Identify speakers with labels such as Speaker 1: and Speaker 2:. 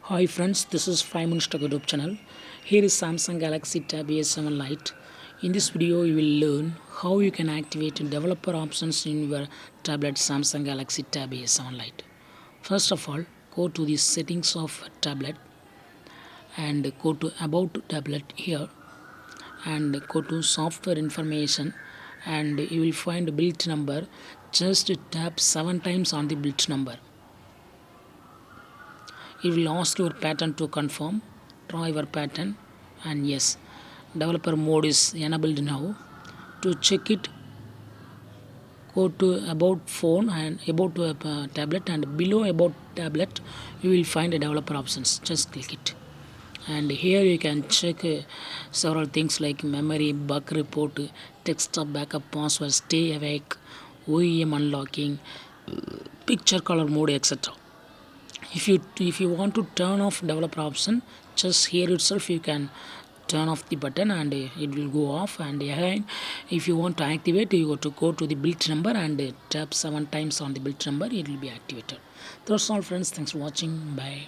Speaker 1: Hi friends, this is 5 minutes to YouTube channel. Here is Samsung Galaxy Tab A7 Lite. In this video, you will learn how you can activate developer options in your tablet Samsung Galaxy Tab A7 Lite. First of all, go to the settings of tablet and go to About Tablet here and go to Software Information and you will find build number. Just tap 7 times on the build number. It will ask your pattern to confirm. Draw your pattern and yes, developer mode is enabled now. To check it, go to about phone and about tablet, and below about tablet you will find a developer options. Just click it and here you can check several things like memory, bug report, desktop backup, password, stay awake, OEM unlocking, picture color mode, etc. If you want to turn off developer option, just here itself you can turn off the button and it will go off. And again, if you want to activate, you go to the build number and tap 7 times on the build number, it will be activated. That's all friends, thanks for watching, bye.